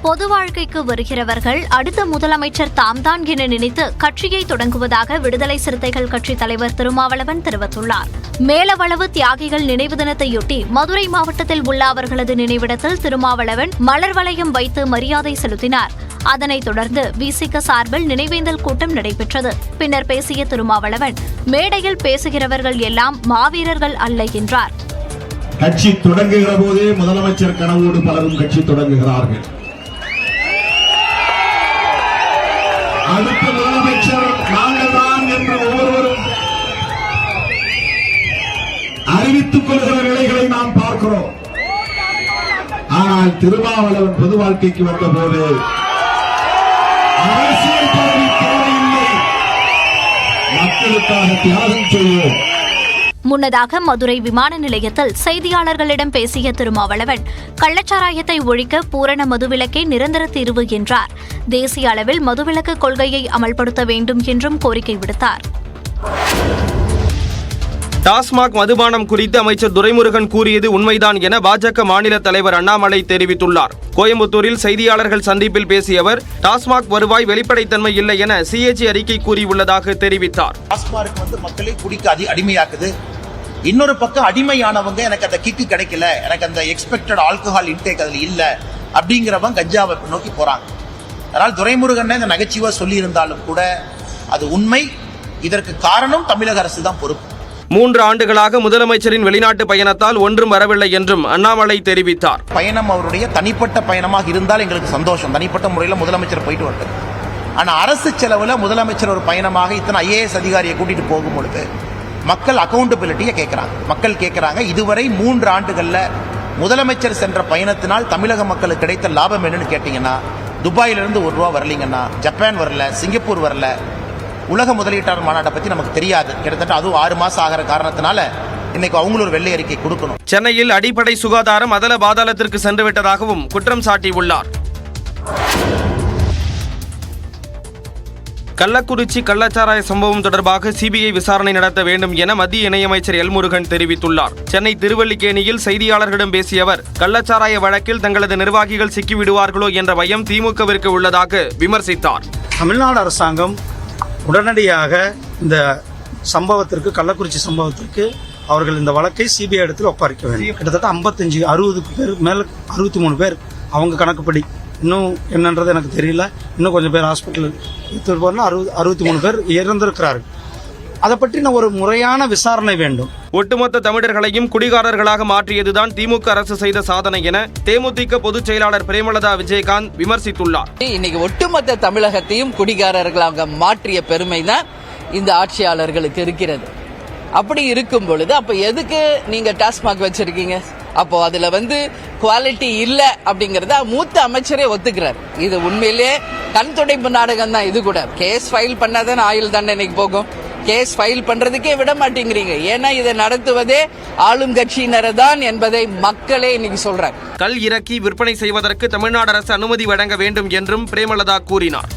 பொது வாழ்க்கைக்கு வருகிறவர்கள் அடுத்த முதலமைச்சர் தாம்தான் என நினைத்து கட்சியை தொடங்குவதாக விடுதலை சிறுத்தைகள் கட்சித் தலைவர் திருமாவளவன் தெரிவித்துள்ளார். மேலவளவு தியாகிகள் நினைவு தினத்தையொட்டி மதுரை மாவட்டத்தில் உள்ள அவர்களது நினைவிடத்தில் திருமாவளவன் மலர் வளையம் வைத்து மரியாதை செலுத்தினார். அதனைத் தொடர்ந்து விசிக சார்பில் நினைவேந்தல் கூட்டம் நடைபெற்றது. பின்னர் பேசிய திருமாவளவன், மேடையில் பேசுகிறவர்கள் எல்லாம் மாவீரர்கள் அல்ல என்றார். கட்சி தொடங்குகிற போதே முதலமைச்சர் கனவோடு பலரும் கட்சி தொடங்குகிறார்கள். அடுத்த முதலமைச்சர் நாங்கள் தான் என்று ஒவ்வொருவரும் அறிவித்துக் கொள்கிற நிலைகளை நாம் பார்க்கிறோம். ஆனால் திருமாவளவன் பொது வாழ்க்கைக்கு வந்தபோது அரசியல் பதவி தேவையில்லை, மக்களுக்காக தியாகம் செய்வோம். முன்னதாக மதுரை விமான நிலையத்தில் செய்தியாளர்களிடம் பேசிய திருமாவளவன், கள்ளச்சாராயத்தை ஒழிக்க பூரண மதுவிலக்கே நிரந்தர தீர்வு என்றார். தேசிய அளவில் மதுவிலக்கு கொள்கையை அமல்படுத்த வேண்டும் என்றும் கோரிக்கை விடுத்தார். டாஸ்மாக் மதுபானம் குறித்து அமைச்சர் துரைமுருகன் கூறியது உண்மைதான் என பாஜக மாநில தலைவர் அண்ணாமலை தெரிவித்துள்ளார். கோயம்புத்தூரில் செய்தியாளர்கள் சந்திப்பில் பேசிய அவர், டாஸ்மாக் வருவாய் வெளிப்படைத்தன்மை இல்லை என சிஏஜி அறிக்கை கூறியுள்ளதாக தெரிவித்தார். டாஸ்மாக் மக்களை குடிக்க அடிமையாக்குது. இன்னொரு பக்கம் அடிமையானவங்க எனக்கு அந்த கிக்கு கிடைக்கல, எனக்கு அந்த எக்ஸ்பெக்டட் ஆல்கஹால் இன்டேக் அதில் இல்ல அப்படிங்கிறவங்க கஞ்சாவை நோக்கி போறாங்க. அதனால் துரைமுருகன் இந்த நகைச்சுவா சொல்லி இருந்தாலும் கூட அது உண்மை. இதற்கு காரணம் தமிழக அரசு தான் பொறுப்பு. 3 ஆண்டுகளாக முதலமைச்சரின் வெளிநாட்டு பயணத்தால் ஒன்றும் வரவில்லை என்றும் அண்ணாமலை தெரிவித்தார். பயணம் அவருடைய தனிப்பட்ட பயணமாக இருந்தால் எங்களுக்கு சந்தோஷம். தனிப்பட்ட முறையில் முதலமைச்சர் போயிட்டு வந்தார். ஆனா அரசு செலவுல முதலமைச்சர் ஒரு பயணமாக இத்தனை IAS அதிகாரியை கூட்டிட்டு போகும் பொழுது மக்கள் அக்கௌண்டபிலிட்டியை கேட்கிறாங்க. மக்கள் கேட்கிறாங்க, இதுவரை 3 ஆண்டுகள்ல முதலமைச்சர் சென்ற பயணத்தினால் தமிழக மக்களுக்கு கிடைத்த லாபம் என்னன்னு கேட்டீங்கன்னா, துபாயிலிருந்து ₹1 வரலீங்கன்னா, ஜப்பான் வரல, சிங்கப்பூர் வரல, உலக முதலீட்டாளர் மாநாட்டை பத்தி நமக்கு தெரியாது. கிட்டத்தட்ட அதுவும் 6 மாசம் ஆகிற காரணத்தினால இன்னைக்கு அவங்களும் ஒரு வெள்ளை அறிக்கை கொடுக்கணும். சென்னையில் அடிப்படை சுகாதாரம் அதல பாதாளத்திற்கு சென்றுவிட்டதாகவும் குற்றம் சாட்டியுள்ளார். கள்ளக்குறிச்சி கள்ளச்சாராய சம்பவம் தொடர்பாக சிபிஐ விசாரணை நடத்த வேண்டும் என மத்திய இணையமைச்சர் எல் முருகன் தெரிவித்துள்ளார். சென்னை திருவல்லிக்கேணியில் செய்தியாளர்களிடம் பேசிய அவர், கள்ளச்சாராய வழக்கில் தங்களது நிர்வாகிகள் சிக்கிவிடுவார்களோ என்ற பயம் திமுகவிற்கு உள்ளதாக விமர்சித்தார். தமிழ்நாடு அரசாங்கம் உடனடியாக இந்த சம்பவத்திற்கு, கள்ளக்குறிச்சி சம்பவத்திற்கு அவர்கள் இந்த வழக்கை சிபிஐ இடத்தில் ஒப்படைக்க வேண்டும். கிட்டத்தட்ட 55-60 பேர் மேல 63 பேர் அவங்க கணக்குப்படி, இன்னும் என்னன்றது எனக்கு தெரியல. இன்னும் கொஞ்சம் பேர் ஹாஸ்பிட்டல் 63 பேர் இறந்திருக்கிறார்கள். அதை பற்றின ஒரு முறையான விசாரணை வேண்டும். ஒட்டுமொத்த தமிழர்களையும் குடிகாரர்களாக மாற்றியதுதான் திமுக அரசு செய்த சாதனை என தேமுதிக பொதுச் செயலாளர் பிரேமலதா விஜயகாந்த் விமர்சித்துள்ளார். இன்னைக்கு ஒட்டுமொத்த தமிழகத்தையும் குடிகாரர்களாக மாற்றிய பெருமை தான் இந்த ஆட்சியாளர்களுக்கு இருக்கிறது. அப்படி இருக்கும் பொழுது அப்ப எதுக்கு நீங்க டாஸ்மாக் வச்சிருக்கீங்க? அப்போ அதுல குவாலிட்டி இல்ல அப்படிங்கறத மூத்த அமைச்சரே ஒத்துக்கிறார். இது உண்மையிலேயே கண் துடைப்பு நாடகம் தான். இது கூட கேஸ் ஃபைல் பண்ணாதான் ஆயுள் தண்டனைக்கு போகும். கேஸ் ஃபைல் பண்றதுக்கே விட மாட்டேங்கிறீங்க. ஏன்னா இதை நடத்துவதே ஆளும் கட்சியினரை தான் என்பதை மக்களே இன்னைக்கு சொல்றாங்க. கல் இறக்கி விற்பனை செய்வதற்கு தமிழ்நாடு அரசு அனுமதி வழங்க வேண்டும் என்றும் பிரேமலதா கூறினார்.